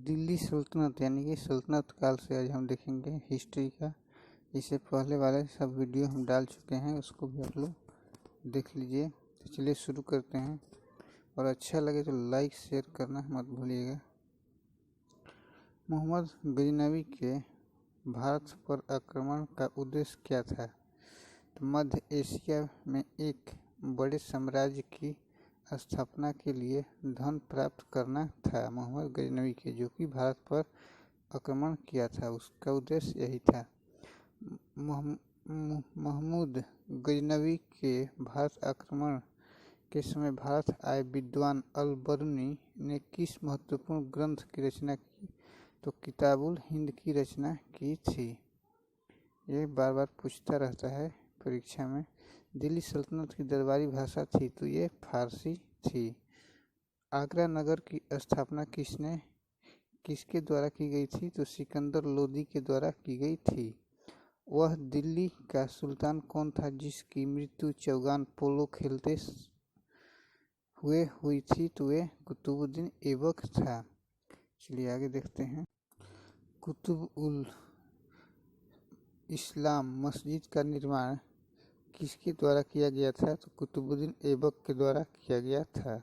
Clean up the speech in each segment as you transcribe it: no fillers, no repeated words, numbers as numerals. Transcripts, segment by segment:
दिल्ली सल्तनत यानी कि सल्तनत काल से आज हम देखेंगे हिस्ट्री का। इससे पहले वाले सब वीडियो हम डाल चुके हैं, उसको भी आप लोग देख लीजिए। तो चलिए शुरू करते हैं, और अच्छा लगे तो लाइक शेयर करना मत भूलिएगा। मोहम्मद गजनवी के भारत पर आक्रमण का उद्देश्य क्या था? तो मध्य एशिया में एक बड़े साम्राज्य की स्थापना के लिए धन प्राप्त करना था। मोहम्मद गजनवी के जो कि भारत पर आक्रमण किया था, उसका उद्देश्य यही था। महमूद गजनवी के भारत आक्रमण के समय भारत आए विद्वान अल बरूनी ने किस महत्वपूर्ण ग्रंथ की रचना की? तो किताबुल हिंद की रचना की थी। ये बार बार पूछता रहता है परीक्षा में। दिल्ली सल्तनत की दरबारी भाषा थी, तो ये फारसी थी। आगरा नगर की स्थापना किसके द्वारा की गई थी? तो सिकंदर लोदी के द्वारा की गई थी। वह दिल्ली का सुल्तान कौन था जिसकी मृत्यु चौगान पोलो खेलते हुए हुई थी? तो वे कुतुबुद्दीन ऐबक था। चलिए आगे देखते हैं। कुतुब उल इस्लाम मस्जिद का निर्माण किसके द्वारा किया गया था? तो कुतुबुद्दीन ऐबक के द्वारा किया गया था।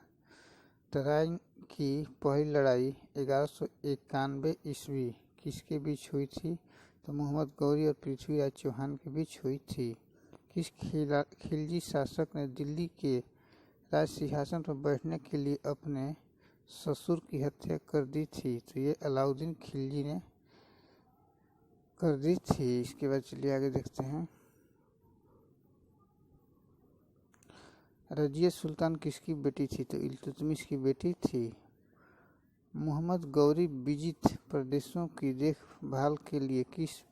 तराइन की पहली लड़ाई 1191 ईस्वी किसके बीच हुई थी? तो मोहम्मद गौरी और पृथ्वीराज चौहान के बीच हुई थी। किस खिलजी शासक ने दिल्ली के राज सिंहासन पर बैठने के लिए अपने ससुर की हत्या कर दी थी? तो ये अलाउद्दीन खिलजी ने कर दी थी। इसके बाद चलिए आगे देखते हैं। रजिया सुल्तान किसकी बेटी थी? तो इल्तुतमिश की बेटी थी। मोहम्मद गौरी विजित प्रदेशों की देखभाल के लिए किस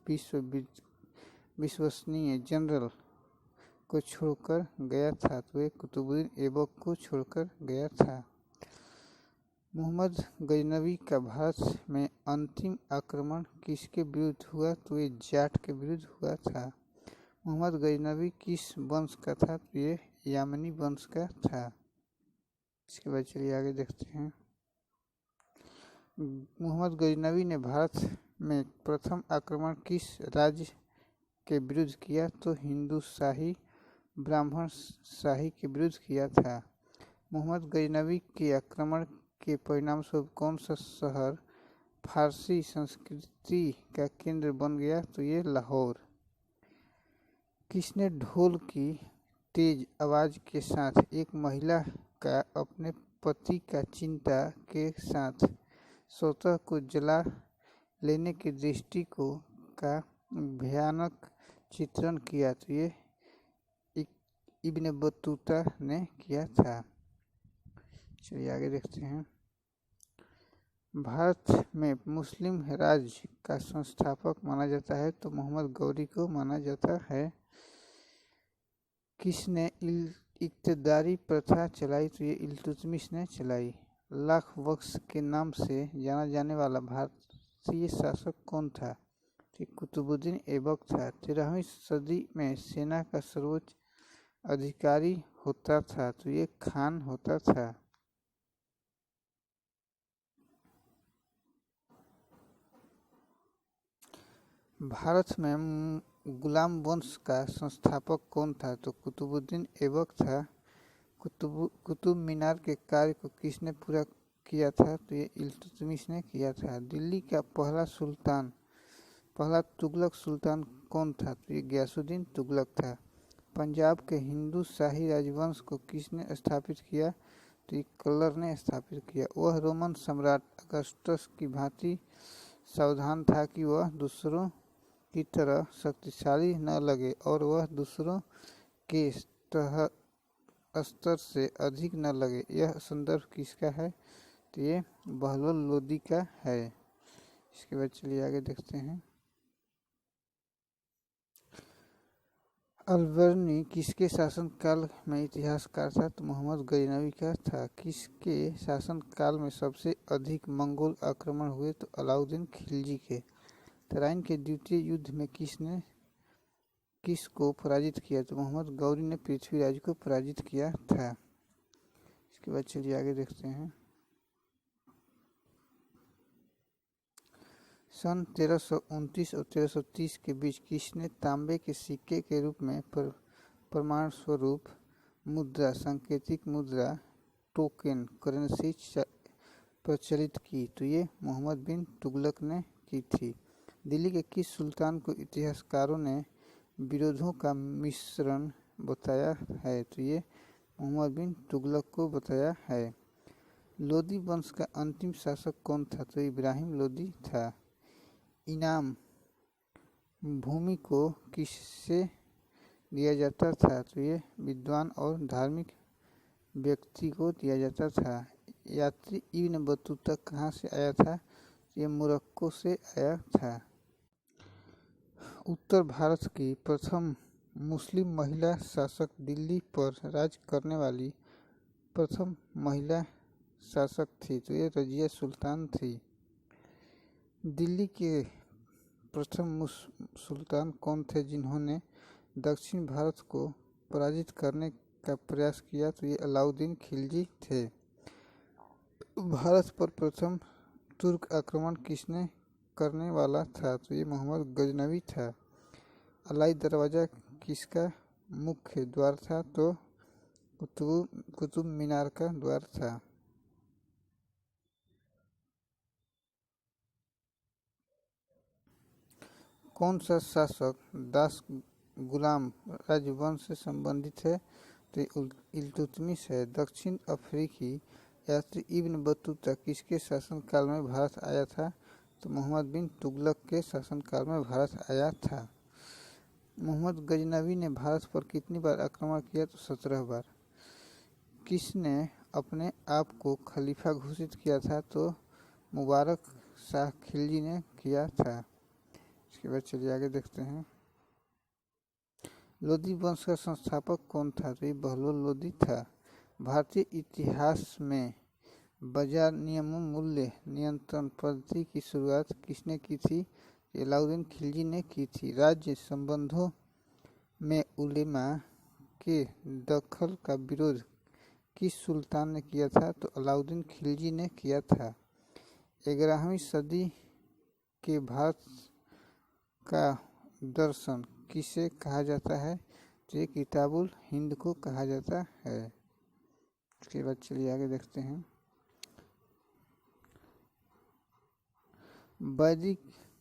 विश्वसनीय जनरल को छोड़कर गया था? तो वह कुतुबुद्दीन ऐबक को छोड़कर गया था। मोहम्मद गजनवी का भारत में अंतिम आक्रमण किसके विरुद्ध हुआ? तो ये जाट के विरुद्ध हुआ था। मोहम्मद गजनवी किस वंश का था? तो ये यामनी वंश का था। इसके बाद चलिए आगे देखते हैं। मोहम्मद गजनवी ने भारत में प्रथम आक्रमण किस राज्य के विरुद्ध किया? तो हिंदू शाही ब्राह्मण शाही के विरुद्ध किया था। मोहम्मद गजनवी के आक्रमण के परिणाम स्वरूप कौन सा शहर फारसी संस्कृति का केंद्र बन गया? तो ये लाहौर। किसने ढोल की तेज आवाज के साथ एक महिला का अपने पति का चिंता के साथ स्वतः को जला लेने की दृष्टि का भयानक चित्रण किया? तो ये इब्न बतूता ने किया था। चलिए आगे देखते हैं। भारत में मुस्लिम राज्य का संस्थापक माना जाता है, तो मोहम्मद गौरी को माना जाता है। किसने इक्तदारी प्रथा चलाई? तो ये इल्तुतमिश ने चलाई। लाख बख्श के नाम से जाना जाने वाला भारतीय शासक कौन था? तो कुतुबुद्दीन ऐबक था। 13वीं सदी में सेना का सर्वोच्च अधिकारी होता था, तो ये खान होता था। भारत में गुलाम वंश का संस्थापक कौन था? तो कुतुबुद्दीन ऐबक था। कुतुब मीनार के कार्य को किसने पूरा किया था? तो ये इल्तुतमिश ने किया था। दिल्ली का पहला तुगलक सुल्तान कौन था? तो ये गयासुद्दीन तुगलक था। पंजाब के हिंदू शाही राजवंश को किसने स्थापित किया? तो ये कलर ने स्थापित किया। वह रोमन सम्राट अगस्टस की भांति सावधान था कि वह दूसरों की तरह शक्तिशाली न लगे और वह दूसरों के स्तर से अधिक न लगे। यह संदर्भ किसका है? तो ये बहलोल लोदी का है। इसके बाद चलिए आगे देखते हैं। अलबर्नी किसके शासनकाल में इतिहासकार था? तो मोहम्मद गजनवी का था। किसके शासनकाल में सबसे अधिक मंगोल आक्रमण हुए? तो अलाउद्दीन खिलजी के। तराइन के द्वितीय युद्ध में किसको पराजित किया? तो मोहम्मद गौरी ने पृथ्वीराज को पराजित किया था। इसके बाद चलिए आगे देखते हैं। सन 1329 और 1330 के बीच किसने तांबे के सिक्के के रूप में प्रमाण स्वरूप मुद्रा, सांकेतिक मुद्रा, टोकन करेंसी प्रचलित की? तो ये मोहम्मद बिन तुगलक ने की थी। दिल्ली के किस सुल्तान को इतिहासकारों ने विरोधों का मिश्रण बताया है? तो ये मोहम्मद बिन तुगलक को बताया है। लोदी वंश का अंतिम शासक कौन था? तो इब्राहिम लोदी था। इनाम भूमि को किससे दिया जाता था? तो ये विद्वान और धार्मिक व्यक्ति को दिया जाता था। यात्री इब्न बतूता कहाँ से आया था? ये मोरक्को से आया था। उत्तर भारत की प्रथम मुस्लिम महिला शासक, दिल्ली पर राज करने वाली प्रथम महिला शासक थी। तो ये रजिया सुल्तान थी। दिल्ली के प्रथम सुल्तान कौन थे जिन्होंने दक्षिण भारत को पराजित करने का प्रयास किया? तो ये अलाउद्दीन खिलजी थे। भारत पर प्रथम तुर्क आक्रमण किसने करने वाला था? तो ये मोहम्मद गजनवी था। अलाई दरवाज़ा किसका मुख्य द्वार था? तो कुतुब मीनार का द्वार था। कौन सा शासक दास गुलाम राजवंश से संबंधित है? तो इल्तुतमिश है। दक्षिण अफ्रीकी यात्री इब्न बतूता किसके शासनकाल में भारत आया था? तो मोहम्मद बिन तुगलक के शासनकाल में भारत आया था। मोहम्मद गजनवी ने भारत पर कितनी बार आक्रमण किया? तो 17 बार। किसने अपने आप को खलीफा घोषित किया था? तो मुबारक शाह खिलजी ने किया था। इसके बाद चलिए आगे देखते हैं। लोदी वंश का संस्थापक कौन था? तो ये बहलोल लोदी था। भारतीय इतिहास में बाजार नियमों मूल्य नियंत्रण पद्धति की शुरुआत किसने की थी? अलाउद्दीन खिलजी ने की थी। राज्य संबंधों में उलेमा के दखल का विरोध किस सुल्तान ने किया था? तो अलाउद्दीन खिलजी ने किया था। 11वीं सदी के भारत का दर्शन किसे कहा जाता है? तो ये किताबुल हिंद को कहा जाता है। इसके बाद चलिए आगे देखते हैं। वैदिक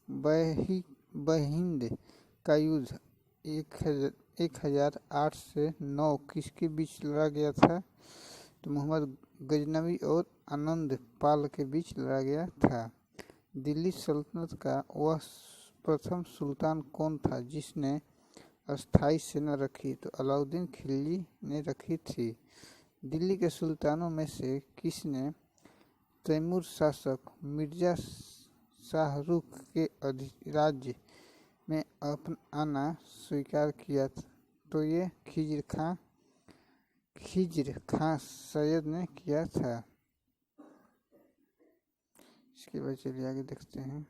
बहिंद का युद्ध 1008 से 9 किसके बीच लड़ा गया था? तो मोहम्मद गजनवी और आनंद पाल के बीच लड़ा गया था। दिल्ली सल्तनत का वह प्रथम सुल्तान कौन था जिसने अस्थायी सेना रखी? तो अलाउद्दीन खिलजी ने रखी थी। दिल्ली के सुल्तानों में से किसने तैमूर शासक मिर्जा शाहरुख के राज्य में आना स्वीकार किया? तो ये खिज्र खां सैयद ने किया था। इसके बाद चलिए आगे देखते हैं।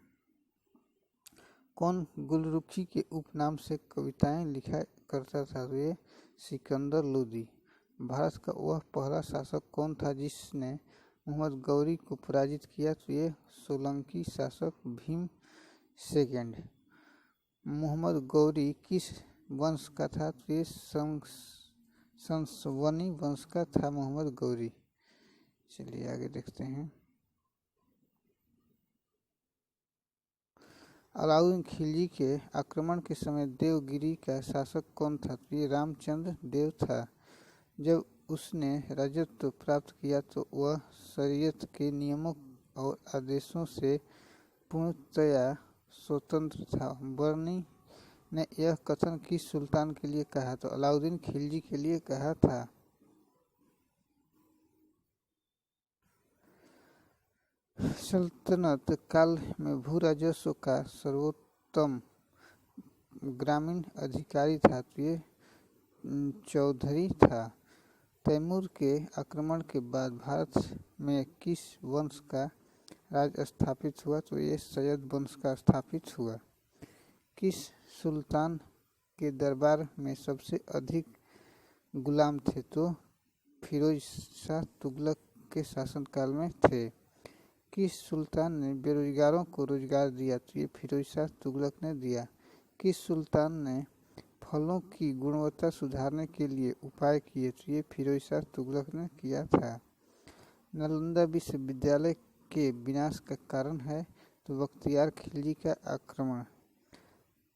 कौन गुलरुखी के उपनाम से कविताएं लिखा करता था? तो ये सिकंदर लोदी। भारत का वह पहला शासक कौन था जिसने मोहम्मद गौरी को पराजित किया? तो ये सोलंकी शासक भीम सेकंड। मोहम्मद गौरी किस वंश का था? तो ये संसवनी वंश का था मोहम्मद गौरी। चलिए आगे देखते हैं। अलाउद्दीन खिलजी के आक्रमण के समय देवगिरी का शासक कौन था? तो ये रामचंद्र देव था। जब उसने राजत्व प्राप्त किया तो वह शरीयत के नियमों और आदेशों से पूर्णतया स्वतंत्र था। बर्नी ने यह कथन किस सुल्तान के लिए कहा? तो अलाउद्दीन खिलजी के लिए कहा था। सल्तनत काल में भू राजस्व का सर्वोत्तम ग्रामीण अधिकारी था? तो ये चौधरी था। तैमूर के आक्रमण के बाद भारत में किस वंश का राज स्थापित हुआ? तो ये सैयद वंश का स्थापित हुआ। किस सुल्तान के दरबार में सबसे अधिक गुलाम थे? तो फिरोज शाह तुगलक के शासनकाल में थे। किस सुल्तान ने बेरोजगारों को रोजगार दिया? तो ये फिरोज शाह तुगलक ने दिया। किस सुल्तान ने फलों की गुणवत्ता सुधारने के लिए उपाय किए? तो ये फिरोज शाह तुगलक ने किया था। नालंदा विश्वविद्यालय के विनाश का कारण है? तो बख्तियार खिलजी का आक्रमण।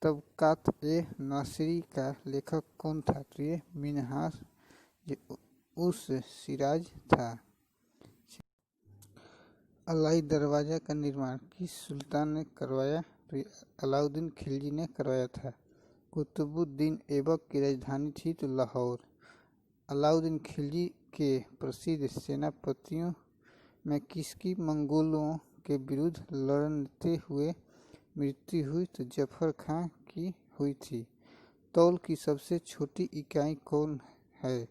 तबकात-ए-नासिरी का लेखक कौन था? तो ये मिन्हाज उस सिराज था। अलाई दरवाजा का निर्माण किस सुल्तान ने करवाया? तो ये अलाउद्दीन खिलजी ने करवाया था। कुतुबुद्दीन ऐबक की राजधानी थी तो लाहौर। अलाउद्दीन खिलजी के प्रसिद्ध सेनापतियों में किसकी मंगोलों के विरुद्ध लड़ते हुए मृत्यु हुई? तो जफर खां की हुई थी। तौल की सबसे छोटी इकाई कौन है?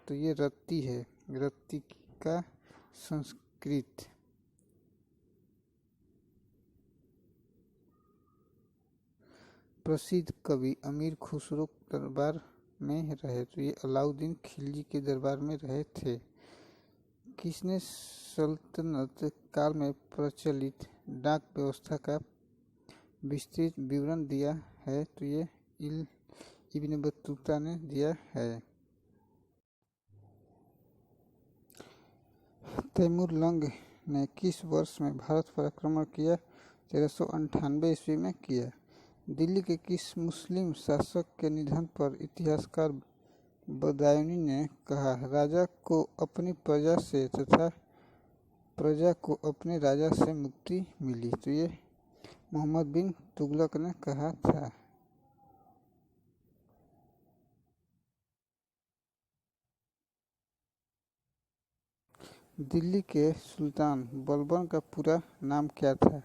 तो ये रत्ती है। रत्ती का संस्कृत। प्रसिद्ध कवि अमीर खुसरो दरबार में रहे? तो ये अलाउद्दीन खिलजी के दरबार में रहे थे। किसने सल्तनत काल में प्रचलित डाक व्यवस्था का विस्तृत विवरण दिया है? तो ये इब्न बतूता ने दिया है। तैमूर लंग ने किस वर्ष में भारत पर आक्रमण किया? 1398 ईस्वी में किया। दिल्ली के किस मुस्लिम शासक के निधन पर इतिहासकार बदायूनी ने कहा, राजा को अपनी प्रजा से तथा प्रजा को अपने राजा से मुक्ति मिली? तो ये मोहम्मद बिन तुगलक ने कहा था। दिल्ली के सुल्तान बलबन का पूरा नाम क्या था?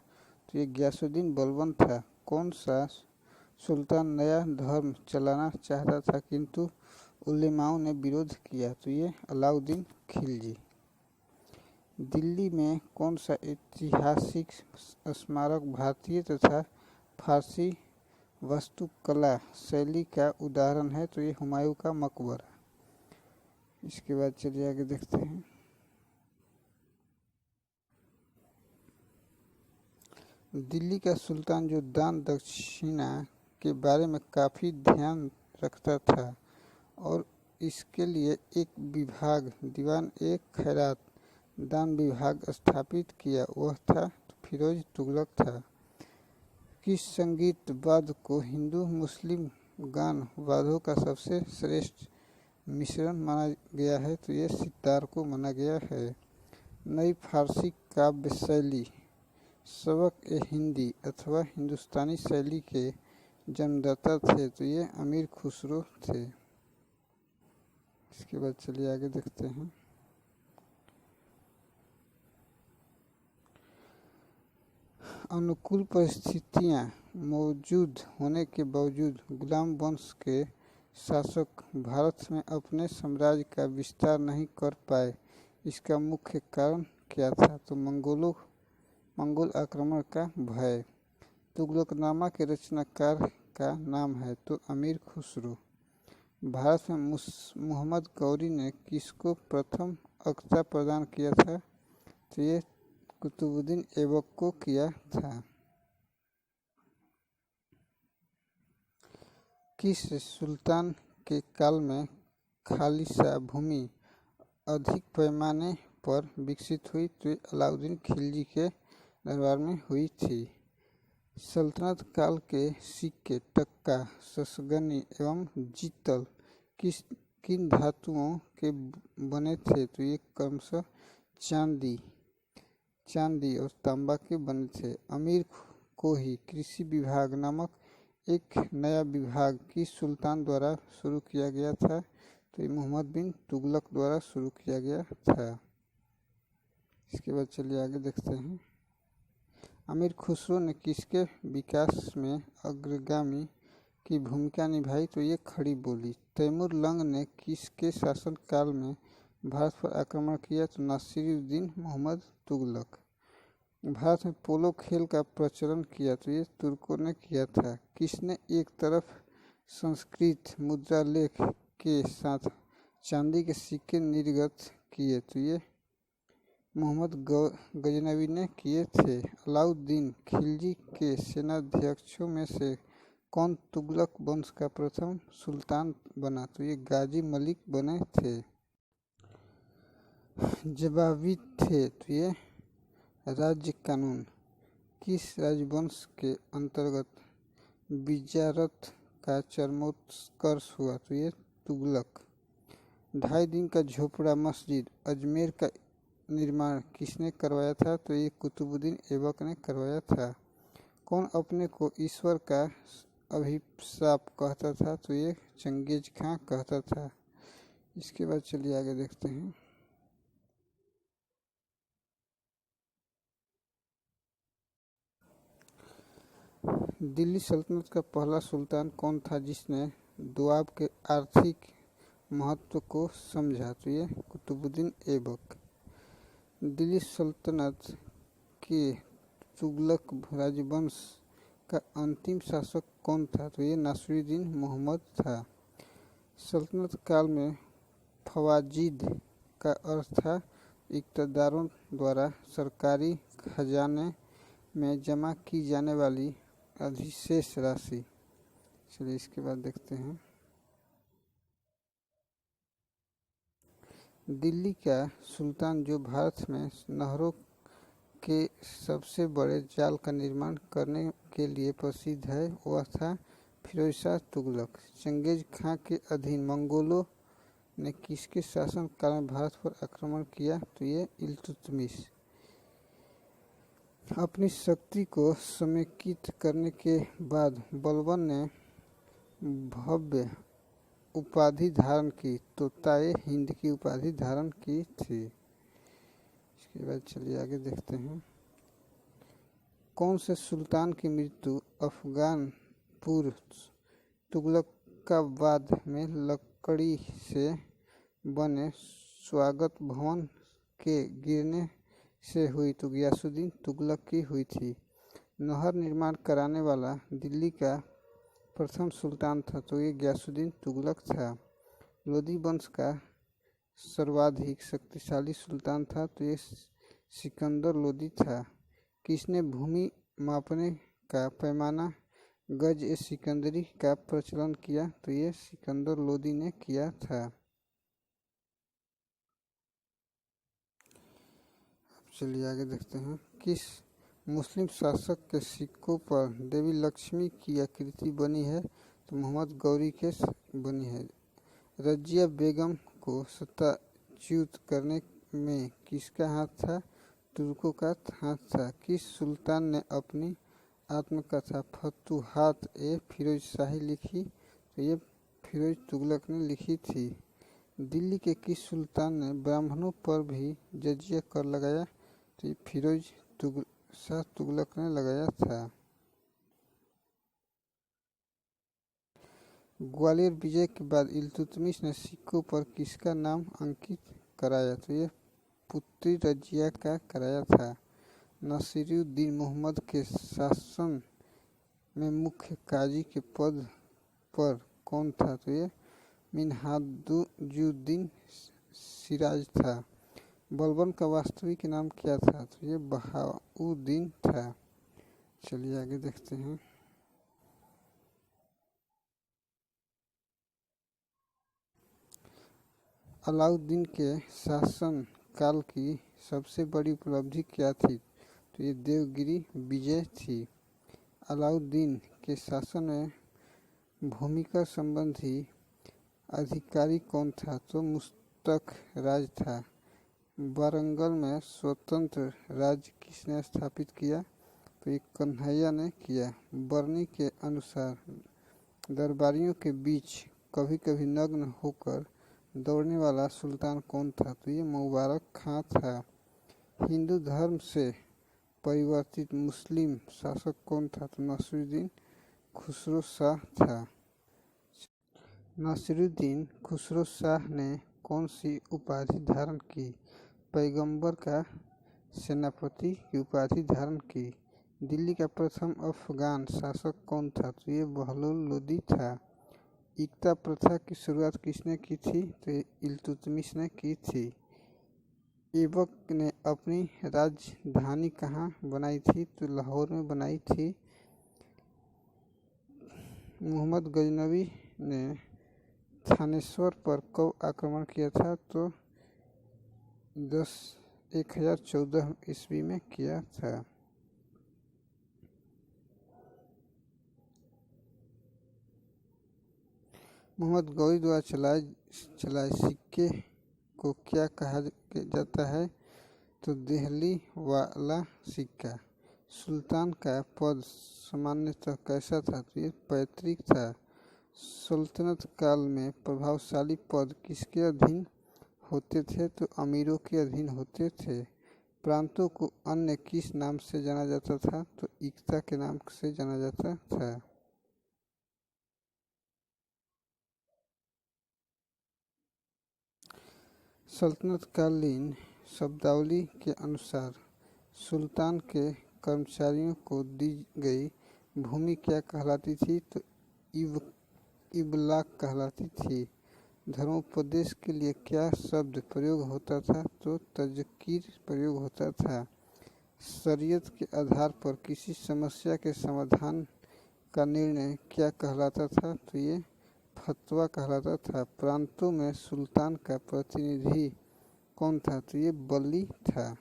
तो ये गयासुद्दीन बलबन था। कौन सा सुल्तान नया धर्म चलाना चाहता था किंतु उलेमाओं ने विरोध किया? तो ये अलाउद्दीन खिलजी। दिल्ली में कौन सा ऐतिहासिक स्मारक भारतीय तथा फारसी वास्तुकला शैली का उदाहरण है? तो ये हुमायूं का मकबरा। इसके बाद चलिए आगे देखते हैं। दिल्ली का सुल्तान जो दान दक्षिणा के बारे में काफ़ी ध्यान रखता था और इसके लिए एक विभाग दीवान-ए-खैरात दान विभाग स्थापित किया, वह था फिरोज तुगलक था। किस संगीत वाद्य को हिंदू मुस्लिम गान वाद्यों का सबसे श्रेष्ठ मिश्रण माना गया है? तो ये सितार को माना गया है। नई फारसी काव्य शैली सबक-ए-हिंदी अथवा हिंदुस्तानी शैली के जन्मदाता थे? तो ये अमीर खुसरो थे। इसके बाद चलिए आगे देखते हैं। अनुकूल परिस्थितियां मौजूद होने के बावजूद गुलाम वंश के शासक भारत में अपने साम्राज्य का विस्तार नहीं कर पाए। इसका मुख्य कारण क्या था? तो मंगोल आक्रमण का भय। तुगलकनामा के रचनाकार का नाम है? तो अमीर खुसरो। भारत में मोहम्मद गौरी ने किसको प्रथम अक्ता प्रदान किया था? तो ये कुतुबुद्दीन ऐबक को किया था। किस सुल्तान के काल में खालिसा भूमि अधिक पैमाने पर विकसित हुई? तो अलाउद्दीन खिलजी के दरबार में हुई थी। सल्तनत काल के सिक्के टक्का, ससगनी एवं जीतल किन धातुओं के बने थे? तो ये क्रमशः चांदी और तांबा के बने थे। अमीर को ही कृषि विभाग नामक एक नया विभाग किस सुल्तान द्वारा शुरू किया गया था? तो ये मोहम्मद बिन तुगलक द्वारा शुरू किया गया था। इसके बाद चलिए आगे देखते हैं। अमीर खुसरो ने किसके विकास में अग्रगामी की भूमिका निभाई? तो ये खड़ी बोली। तैमूर लंग ने किसके शासन काल में भारत पर आक्रमण किया? तो नासिरुद्दीन मोहम्मद तुगलक। भारत में पोलो खेल का प्रचलन किया? तो ये तुर्कों ने किया था। किसने एक तरफ संस्कृत मुद्रा लेख के साथ चांदी के सिक्के निर्गत किए? तो ये मोहम्मद गजनवी ने किए थे। अलाउद्दीन खिलजी के सेनाध्यक्षों में से कौन तुगलक वंश का प्रथम सुल्तान बना? तो ये गाजी मलिक बने थे। जवाबी थे तो ये राज्य कानून किस राजवंश के अंतर्गत विजारत का चरमोत्कर्ष हुआ? तो ये तुगलक। 2.5 दिन का झोपड़ा मस्जिद अजमेर का निर्माण किसने करवाया था? तो ये कुतुबुद्दीन ऐबक ने करवाया था। कौन अपने को ईश्वर का अभिशाप कहता था? तो ये चंगेज खां कहता था। इसके बाद चलिए आगे देखते हैं। दिल्ली सल्तनत का पहला सुल्तान कौन था जिसने दोआब के आर्थिक महत्व को समझा? तो ये कुतुबुद्दीन ऐबक। दिल्ली सल्तनत के तुगलक राजवंश का अंतिम शासक कौन था? तो ये नासिरुद्दीन मोहम्मद था। सल्तनत काल में फवाजिद का अर्थ था इक़्तिदारों द्वारा सरकारी खजाने में जमा की जाने वाली अधिशेष राशि। चलिए इसके बाद देखते हैं। दिल्ली का सुल्तान जो भारत में नहरों के सबसे बड़े जाल का निर्माण करने के लिए प्रसिद्ध है वह था फिरोज शाह तुगलक। चंगेज खां के अधीन मंगोलों ने किसके शासन काल में भारत पर आक्रमण किया? तो ये इल्तुतमिश। अपनी शक्ति को समेकित करने के बाद बलबन ने भव्य उपाधि धारण की तो ताए हिंद की उपाधि धारण की थी। इसके बाद चलिए आगे देखते हैं। कौन से सुल्तान की मृत्यु अफगानपुर तुगलकाबाद में लकड़ी से बने स्वागत भवन के गिरने से हुई? तो गियासुद्दीन तुगलक की हुई थी। नहर निर्माण कराने वाला दिल्ली का प्रथम सुल्तान था तो ये गियासुद्दीन तुगलक था। लोदी वंश का सर्वाधिक शक्तिशाली सुल्तान था तो ये सिकंदर लोदी था। किसने भूमि मापने का पैमाना गज ए सिकंदरी का प्रचलन किया? तो ये सिकंदर लोदी ने किया था। चलिए आगे देखते हैं। किस मुस्लिम शासक के सिक्कों पर देवी लक्ष्मी की आकृति बनी है? तो मोहम्मद गौरी के बनी है। रजिया बेगम को सत्ताच्युत करने में किसका हाथ था? तुर्कों का हाथ था। किस सुल्तान ने अपनी आत्मकथा फतुहात ए फिरोज शाही लिखी? तो ये फिरोज तुगलक ने लिखी थी। दिल्ली के किस सुल्तान ने ब्राह्मणों पर भी जजिया कर लगाया? तो ये फिरोज शाह तुगलक ने लगाया था। ग्वालियर विजय के बाद इल्तुतमिश ने सिक्कों पर किसका नाम अंकित कराया? तो ये पुत्री रजिया का कराया था। नासिरुद्दीन मोहम्मद के शासन में मुख्य काजी के पद पर कौन था? तो ये मिन्हाजुद्दीन सिराज था। बलबन का वास्तविक नाम क्या था? तो ये बहाउद्दीन था। चलिए आगे देखते हैं। अलाउद्दीन के शासन काल की सबसे बड़ी उपलब्धि क्या थी? तो ये देवगिरी विजय थी। अलाउद्दीन के शासन में भूमिका संबंधी अधिकारी कौन था? तो मुस्तक राज था। वारंगल में स्वतंत्र राज्य किसने स्थापित किया? तो ये कन्हैया ने किया। बरनी के अनुसार दरबारियों के बीच कभी कभी नग्न होकर दौड़ने वाला सुल्तान कौन था? तो ये मुबारक खां था। हिंदू धर्म से परिवर्तित मुस्लिम शासक कौन था? तो नासिरुद्दीन खुसरो शाह था। नासिरुद्दीन खुसरो शाह ने कौन सी उपाधि धारण की? पैगंबर का सेनापति की उपाधि धारण की। दिल्ली का प्रथम अफगान शासक कौन था? तो ये बहलोल लोदी था। इक्ता प्रथा की शुरुआत किसने की थी? तो इल्तुतमिश ने की थी। ऐबक ने अपनी राजधानी कहाँ बनाई थी? तो लाहौर में बनाई थी। मोहम्मद गजनवी ने थानेश्वर पर कब आक्रमण किया था? तो 1014 ईस्वी में किया था। मोहम्मद गौरी द्वारा चलाए सिक्के को क्या कहा जाता है? तो देहली वाला सिक्का। सुल्तान का पद सामान्यतः कैसा था? तो ये पैतृक था। सल्तनत काल में प्रभावशाली पद किसके अधीन होते थे? तो अमीरों के अधीन होते थे। प्रांतों को अन्य किस नाम से जाना जाता था? तो इक्ता के नाम से जाना जाता था। सल्तनत कालीन शब्दावली के अनुसार सुल्तान के कर्मचारियों को दी गई भूमि क्या कहलाती थी? तो इबलाक कहलाती थी। धर्मोपदेश के लिए क्या शब्द प्रयोग होता था? तो तज़कीर प्रयोग होता था। शरीयत के आधार पर किसी समस्या के समाधान का निर्णय क्या कहलाता था? तो ये फतवा कहलाता था। प्रांतों में सुल्तान का प्रतिनिधि कौन था? तो ये बली था।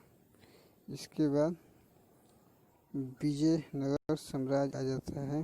इसके बाद विजयनगर साम्राज्य आ जाता है।